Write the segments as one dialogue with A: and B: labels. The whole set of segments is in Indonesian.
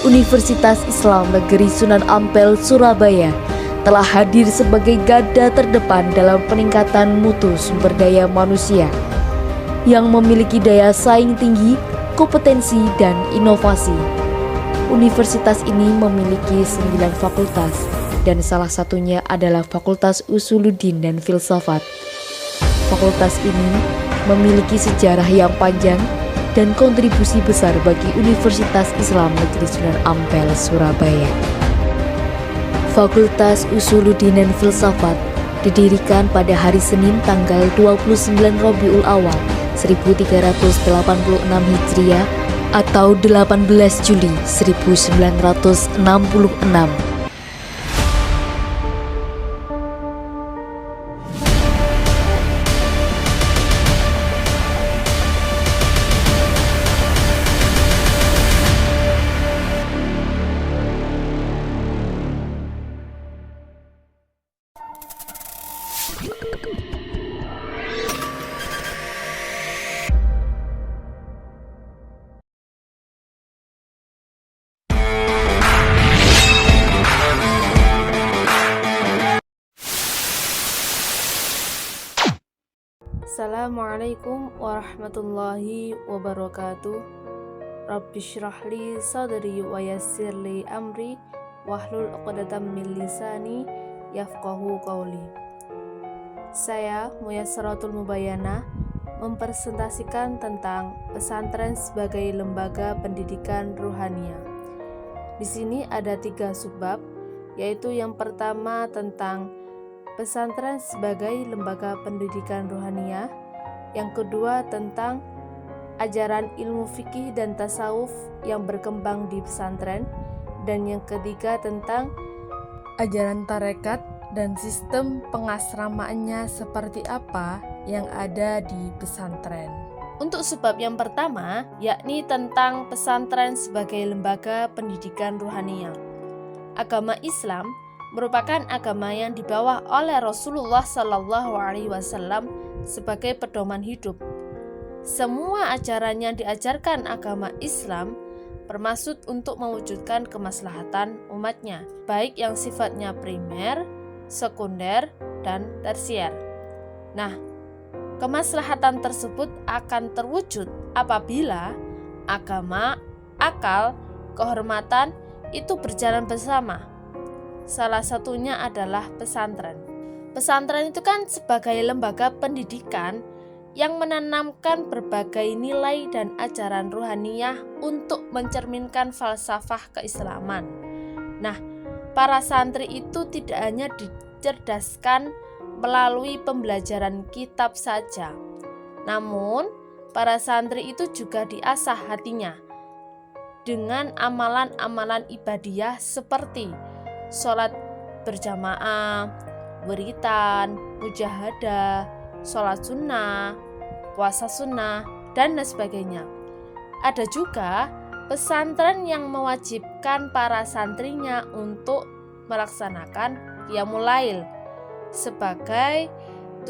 A: Universitas Islam Negeri Sunan Ampel, Surabaya telah hadir sebagai garda terdepan dalam peningkatan mutu sumber daya manusia yang memiliki daya saing tinggi, kompetensi, dan inovasi. Universitas ini memiliki 9 fakultas dan salah satunya adalah Fakultas Usuluddin dan Filsafat. Fakultas ini memiliki sejarah yang panjang dan kontribusi besar bagi Universitas Islam Negeri Sunan Ampel, Surabaya. Fakultas Usuluddin dan Filsafat didirikan pada hari Senin tanggal 29 Rabiul Awal 1386 Hijriah atau 18 Juli 1966.
B: Assalamualaikum warahmatullahi wabarakatuh. Rabbi syrah li sadri wa yassir li amri wahlul 'uqdatam min lisani yafqahu qawli. Saya Muyassaratul Mubayanah mempresentasikan tentang pesantren sebagai lembaga pendidikan ruhaniyah. Di sini ada 3 subbab, yaitu yang pertama tentang pesantren sebagai lembaga pendidikan ruhaniyah, yang kedua tentang ajaran ilmu fikih dan tasawuf yang berkembang di pesantren, dan yang ketiga tentang ajaran tarekat dan sistem pengasramaannya seperti apa yang ada di pesantren. Untuk sebab yang pertama, yakni tentang pesantren sebagai lembaga pendidikan ruhaniyah. Agama Islam merupakan agama yang dibawa oleh Rasulullah SAW sebagai pedoman hidup. Semua ajaran yang diajarkan agama Islam bermaksud untuk mewujudkan kemaslahatan umatnya, baik yang sifatnya primer, sekunder, dan tersier. Nah, kemaslahatan tersebut akan terwujud apabila agama, akal, kehormatan itu berjalan bersama. Salah satunya adalah pesantren. Pesantren itu kan sebagai lembaga pendidikan yang menanamkan berbagai nilai dan ajaran ruhaniyah untuk mencerminkan falsafah keislaman. Nah, para santri itu tidak hanya dicerdaskan melalui pembelajaran kitab saja, namun para santri itu juga diasah hatinya dengan amalan-amalan ibadiyah seperti sholat berjamaah, wiritan, mujahadah, sholat sunnah, puasa sunnah, dan lain sebagainya. Ada juga pesantren yang mewajibkan para santrinya untuk melaksanakan qiyamul lail sebagai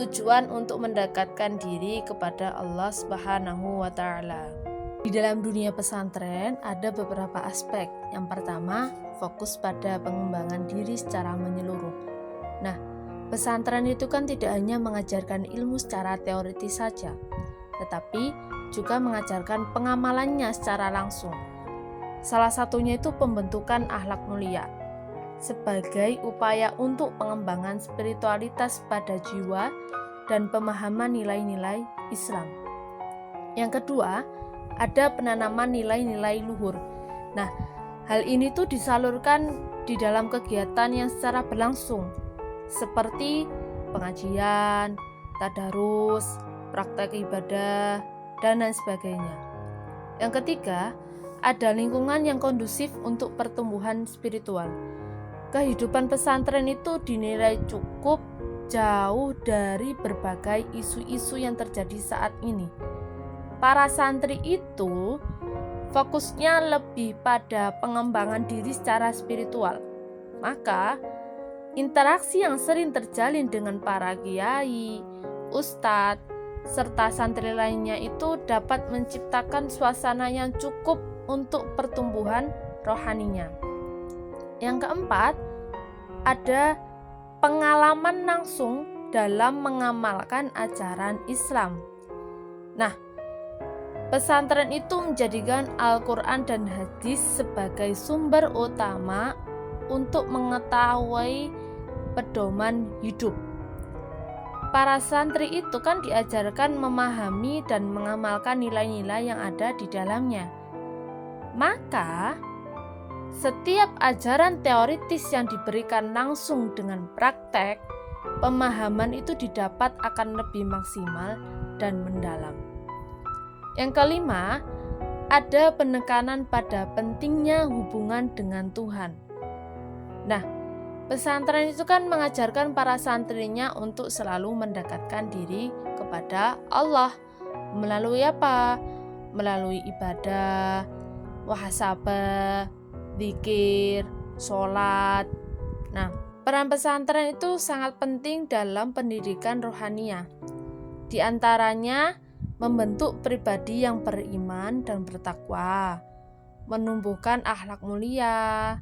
B: tujuan untuk mendekatkan diri kepada Allah Subhanahu wa Ta'ala. Di dalam dunia pesantren ada beberapa aspek. Yang pertama, fokus pada pengembangan diri secara menyeluruh. Nah, pesantren itu kan tidak hanya mengajarkan ilmu secara teoritis saja, tetapi juga mengajarkan pengamalannya secara langsung. Salah satunya itu pembentukan akhlak mulia sebagai upaya untuk pengembangan spiritualitas pada jiwa dan pemahaman nilai-nilai Islam. Yang kedua, ada penanaman nilai-nilai luhur. Nah, hal ini tuh disalurkan di dalam kegiatan yang secara berlangsung, seperti pengajian, tadarus, praktek ibadah, dan lain sebagainya. Yang ketiga, ada lingkungan yang kondusif untuk pertumbuhan spiritual. Kehidupan pesantren itu dinilai cukup jauh dari berbagai isu-isu yang terjadi saat ini. Para santri itu fokusnya lebih pada pengembangan diri secara spiritual. Maka, interaksi yang sering terjalin dengan para kiai, ustadz, serta santri lainnya itu dapat menciptakan suasana yang cukup untuk pertumbuhan rohaninya. Yang keempat, ada pengalaman langsung dalam mengamalkan ajaran Islam. Nah, pesantren itu menjadikan Al-Quran dan hadis sebagai sumber utama untuk mengetahui pedoman hidup. Para santri itu kan diajarkan memahami dan mengamalkan nilai-nilai yang ada di dalamnya. Maka, setiap ajaran teoritis yang diberikan langsung dengan praktek, pemahaman itu didapat akan lebih maksimal dan mendalam. Yang kelima, ada penekanan pada pentingnya hubungan dengan Tuhan. Nah, pesantren itu kan mengajarkan para santrinya untuk selalu mendekatkan diri kepada Allah. Melalui apa? Melalui ibadah, muhasabah, zikir, sholat. Nah, peran pesantren itu sangat penting dalam pendidikan rohaniah. Di antaranya, membentuk pribadi yang beriman dan bertakwa, menumbuhkan akhlak mulia,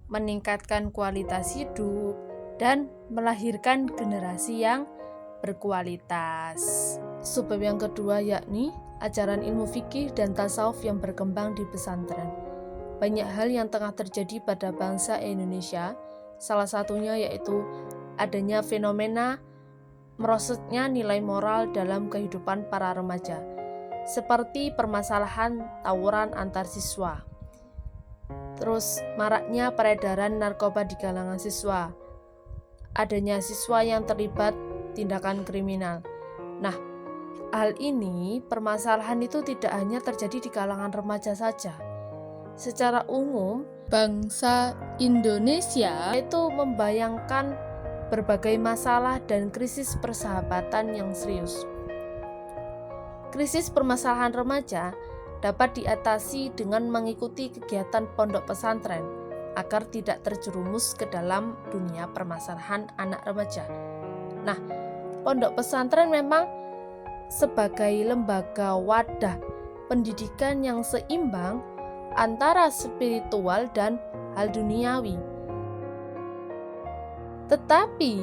B: meningkatkan kualitas hidup, dan melahirkan generasi yang berkualitas. Sebab yang kedua yakni ajaran ilmu fikih dan tasawuf yang berkembang di pesantren. Banyak hal yang tengah terjadi pada bangsa Indonesia, salah satunya yaitu adanya fenomena merosotnya nilai moral dalam kehidupan para remaja, seperti permasalahan tawuran antar siswa. Terus maraknya peredaran narkoba di kalangan siswa, adanya siswa yang terlibat tindakan kriminal. Nah, hal ini, permasalahan itu tidak hanya terjadi di kalangan remaja saja. Secara umum, bangsa Indonesia itu membayangkan berbagai masalah dan krisis persahabatan yang serius. Krisis permasalahan remaja dapat diatasi dengan mengikuti kegiatan pondok pesantren agar tidak terjerumus ke dalam dunia permasalahan anak remaja. Nah, pondok pesantren memang sebagai lembaga wadah pendidikan yang seimbang antara spiritual dan hal duniawi. Tetapi,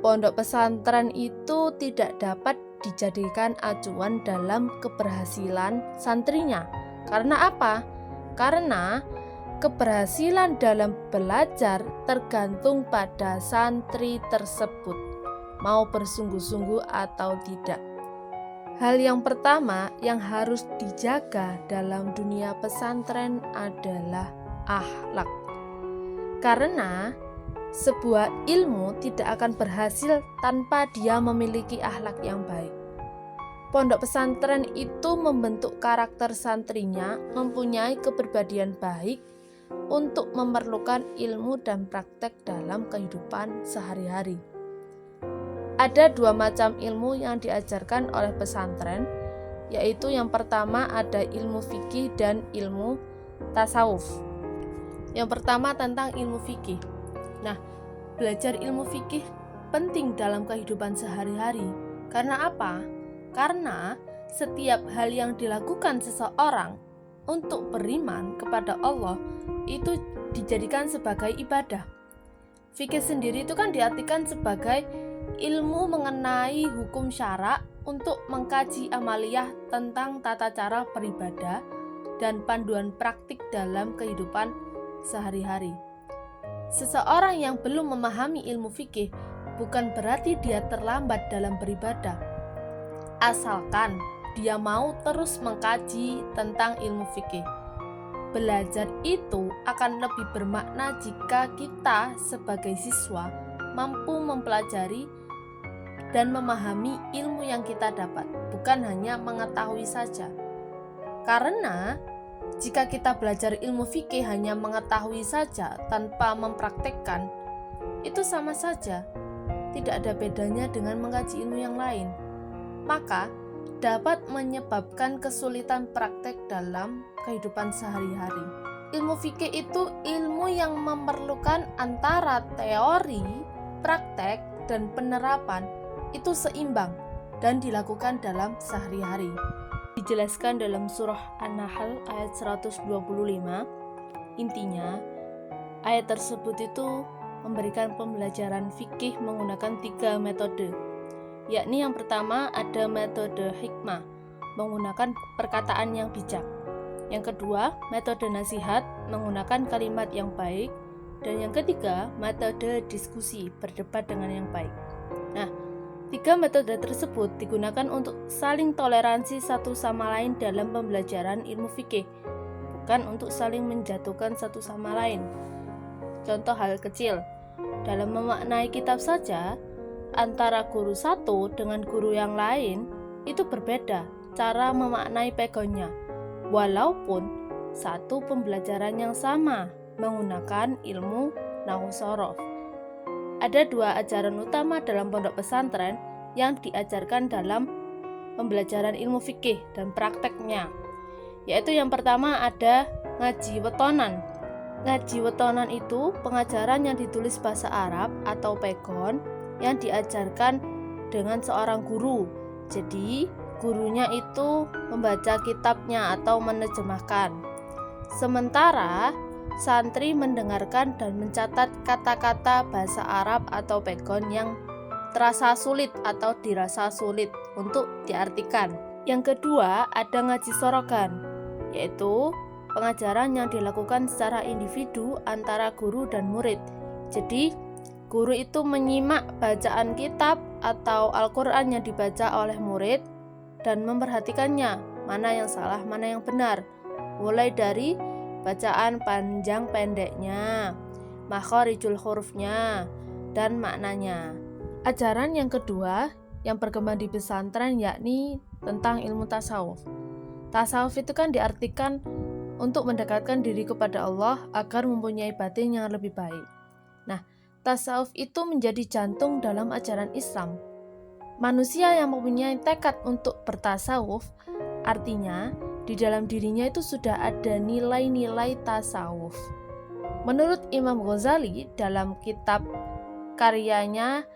B: pondok pesantren itu tidak dapat dijadikan acuan dalam keberhasilan santrinya. Karena apa? Karena keberhasilan dalam belajar tergantung pada santri tersebut, mau bersungguh-sungguh atau tidak. Hal yang pertama yang harus dijaga dalam dunia pesantren adalah akhlak. Karena sebuah ilmu tidak akan berhasil tanpa dia memiliki akhlak yang baik. Pondok pesantren itu membentuk karakter santrinya mempunyai kepribadian baik untuk memerlukan ilmu dan praktek dalam kehidupan sehari-hari. Ada dua macam ilmu yang diajarkan oleh pesantren, yaitu yang pertama ada ilmu fikih dan ilmu tasawuf. Yang pertama tentang ilmu fikih. Nah, belajar ilmu fikih penting dalam kehidupan sehari-hari. Karena apa? Karena setiap hal yang dilakukan seseorang untuk beriman kepada Allah itu dijadikan sebagai ibadah. Fikih sendiri itu kan diartikan sebagai ilmu mengenai hukum syara untuk mengkaji amaliyah tentang tata cara beribadah dan panduan praktik dalam kehidupan sehari-hari. Seseorang yang belum memahami ilmu fikih bukan berarti dia terlambat dalam beribadah, asalkan dia mau terus mengkaji tentang ilmu fikih. Belajar itu akan lebih bermakna jika kita sebagai siswa mampu mempelajari dan memahami ilmu yang kita dapat, bukan hanya mengetahui saja. Karena jika kita belajar ilmu fikih hanya mengetahui saja tanpa mempraktekkan, itu sama saja, tidak ada bedanya dengan mengkaji ilmu yang lain. Maka dapat menyebabkan kesulitan praktek dalam kehidupan sehari-hari. Ilmu fikih itu ilmu yang memerlukan antara teori, praktek, dan penerapan itu seimbang dan dilakukan dalam sehari-hari. Dijelaskan dalam surah An-Nahl ayat 125, Intinya, ayat tersebut itu memberikan pembelajaran fikih menggunakan 3 metode, yakni yang pertama ada metode hikmah, menggunakan perkataan yang bijak. Yang kedua, metode nasihat, menggunakan kalimat yang baik. Dan yang ketiga, metode diskusi, berdebat dengan yang baik. Nah, 3 metode tersebut digunakan untuk saling toleransi satu sama lain dalam pembelajaran ilmu fikih, bukan untuk saling menjatuhkan satu sama lain. Contoh hal kecil, dalam memaknai kitab saja, antara guru satu dengan guru yang lain itu berbeda cara memaknai pegonnya, walaupun satu pembelajaran yang sama menggunakan ilmu nahwu shorof. Ada 2 ajaran utama dalam pondok pesantren yang diajarkan dalam pembelajaran ilmu fikih dan prakteknya, yaitu yang pertama ada ngaji wetonan. Ngaji wetonan itu pengajaran yang ditulis bahasa Arab atau pegon yang diajarkan dengan seorang guru. Jadi gurunya itu membaca kitabnya atau menerjemahkan. Sementara santri mendengarkan dan mencatat kata-kata bahasa Arab atau pegon yang terasa sulit atau dirasa sulit untuk diartikan. Yang kedua ada ngaji sorogan, yaitu pengajaran yang dilakukan secara individu antara guru dan murid. Jadi guru itu menyimak bacaan kitab atau Al-Quran yang dibaca oleh murid dan memperhatikannya, mana yang salah, mana yang benar, mulai dari bacaan panjang pendeknya, makharijul hurufnya, dan maknanya. Ajaran yang kedua yang berkembang di pesantren yakni tentang ilmu tasawuf. Tasawuf itu kan diartikan untuk mendekatkan diri kepada Allah agar mempunyai batin yang lebih baik. Nah, tasawuf itu menjadi jantung dalam ajaran Islam. Manusia yang mempunyai tekad untuk bertasawuf, artinya di dalam dirinya itu sudah ada nilai-nilai tasawuf. Menurut Imam Ghazali dalam kitab karyanya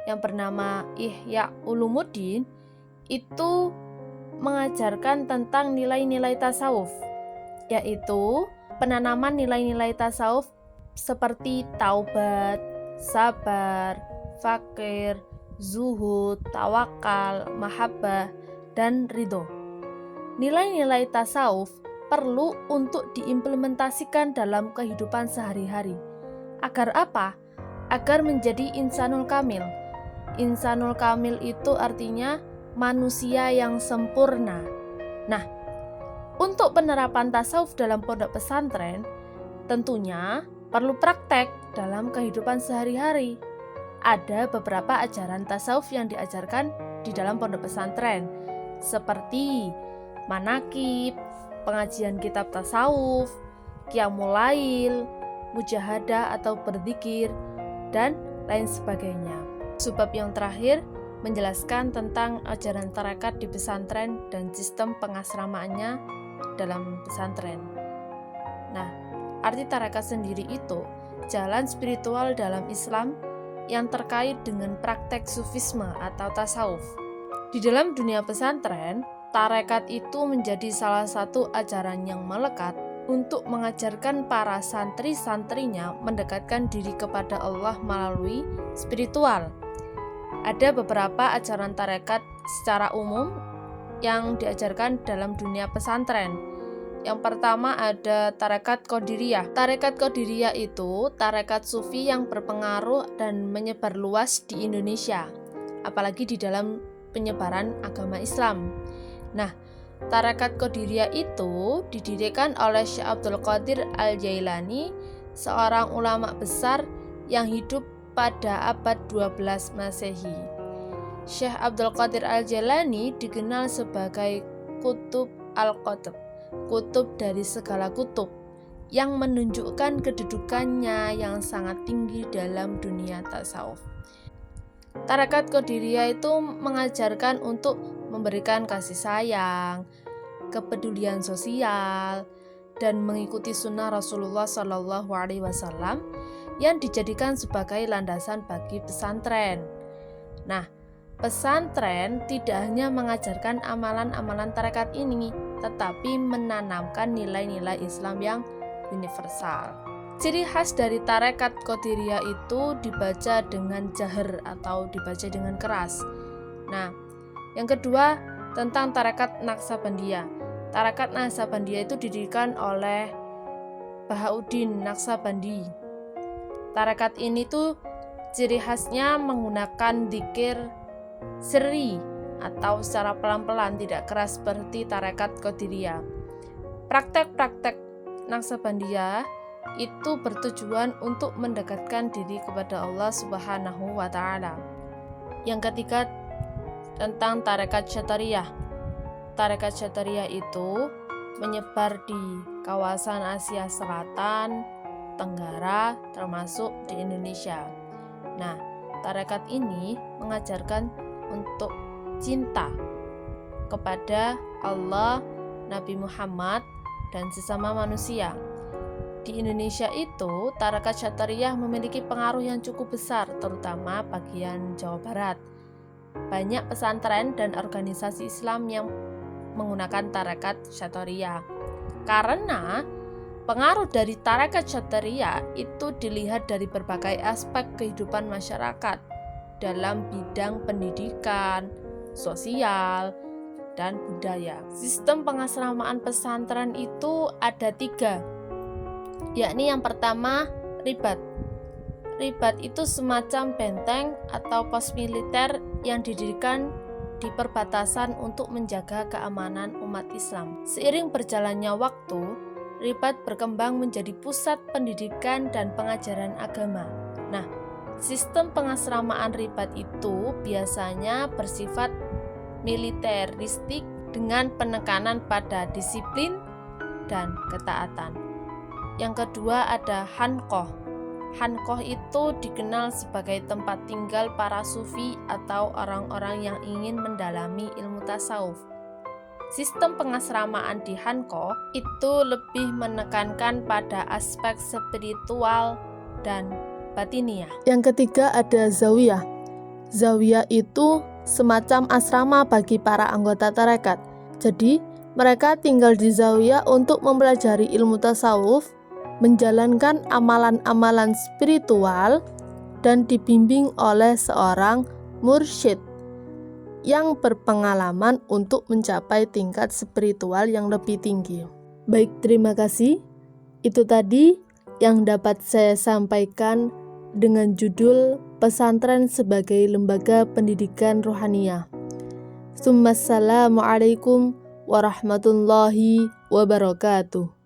B: yang bernama Ihya Ulumuddin, itu mengajarkan tentang nilai-nilai tasawuf, yaitu penanaman nilai-nilai tasawuf seperti taubat, sabar, fakir, zuhud, tawakal, mahabbah, dan ridho. Nilai-nilai tasawuf perlu untuk diimplementasikan dalam kehidupan sehari-hari. Agar apa? Agar menjadi insanul kamil. Insanul kamil itu artinya manusia yang sempurna. Nah, untuk penerapan tasawuf dalam pondok pesantren, tentunya perlu praktek dalam kehidupan sehari-hari. Ada beberapa ajaran tasawuf yang diajarkan di dalam pondok pesantren, seperti manakib, pengajian kitab tasawuf, qiyamul lail, mujahadah atau berzikir, dan lain sebagainya. Sebab yang terakhir menjelaskan tentang ajaran tarekat di pesantren dan sistem pengasramaannya dalam pesantren. Nah, arti tarekat sendiri itu jalan spiritual dalam Islam yang terkait dengan praktek sufisme atau tasawuf. Di dalam dunia pesantren, tarekat itu menjadi salah satu ajaran yang melekat untuk mengajarkan para santri-santrinya mendekatkan diri kepada Allah melalui spiritual. Ada beberapa ajaran tarekat secara umum yang diajarkan dalam dunia pesantren. Yang pertama ada tarekat Qadiriyah. Tarekat Qadiriyah itu tarekat sufi yang berpengaruh dan menyebar luas di Indonesia, apalagi di dalam penyebaran agama Islam. Nah, tarekat Qadiriyah itu didirikan oleh Syekh Abdul Qadir Al-Jailani, seorang ulama besar yang hidup pada abad 12 Masehi. Syekh Abdul Qadir Al-Jailani dikenal sebagai Qutub Al-Qutub, kutub dari segala kutub, yang menunjukkan kedudukannya yang sangat tinggi dalam dunia tasawuf. Tarekat Qadiriyah itu mengajarkan untuk memberikan kasih sayang, kepedulian sosial, dan mengikuti sunnah Rasulullah SAW yang dijadikan sebagai landasan bagi pesantren. Nah, pesantren tidak hanya mengajarkan amalan-amalan tarekat ini, tetapi menanamkan nilai-nilai Islam yang universal. Ciri khas dari tarekat Qadiriyah itu dibaca dengan jahar atau dibaca dengan keras. Nah, yang kedua tentang tarekat Naqsabandiyah. Tarekat Naqsabandiyah itu didirikan oleh Bahauddin Naqsabandi. Tarekat ini tuh ciri khasnya menggunakan dzikir sirri atau secara pelan-pelan, tidak keras seperti tarekat Qadiriyah. Praktek-praktek Naqsabandiyah itu bertujuan untuk mendekatkan diri kepada Allah Subhanahu wa Ta'ala. Yang ketiga tentang tarekat Syatariyah. Tarekat Syatariyah itu menyebar di kawasan Asia Selatan, Tenggara, termasuk di Indonesia. Nah, tarekat ini mengajarkan untuk cinta kepada Allah, Nabi Muhammad, dan sesama manusia. Di Indonesia itu, tarekat Syatariyah memiliki pengaruh yang cukup besar, terutama bagian Jawa Barat. Banyak pesantren dan organisasi Islam yang menggunakan tarekat Syatariyah. Karena pengaruh dari tarekat Syatariyah itu dilihat dari berbagai aspek kehidupan masyarakat dalam bidang pendidikan, sosial, dan budaya. Sistem pengasramaan pesantren itu ada 3, yakni yang pertama ribat. Ribat itu semacam benteng atau pos militer yang didirikan di perbatasan untuk menjaga keamanan umat Islam. Seiring berjalannya waktu, ribat berkembang menjadi pusat pendidikan dan pengajaran agama. Nah, sistem pengasramaan ribat itu biasanya bersifat militeristik dengan penekanan pada disiplin dan ketaatan. Yang kedua ada Khanqah. Khanqah itu dikenal sebagai tempat tinggal para sufi atau orang-orang yang ingin mendalami ilmu tasawuf. Sistem pengasramaan di Khanqah itu lebih menekankan pada aspek spiritual dan batiniah.
C: Yang ketiga ada zawiyah. Zawiyah itu semacam asrama bagi para anggota tarekat. Jadi, mereka tinggal di zawiyah untuk mempelajari ilmu tasawuf, menjalankan amalan-amalan spiritual, dan dibimbing oleh seorang mursyid yang berpengalaman untuk mencapai tingkat spiritual yang lebih tinggi. Baik, terima kasih. Itu tadi yang dapat saya sampaikan dengan judul Pesantren sebagai Lembaga Pendidikan Rohaniyah. Assalamualaikum warahmatullahi wabarakatuh.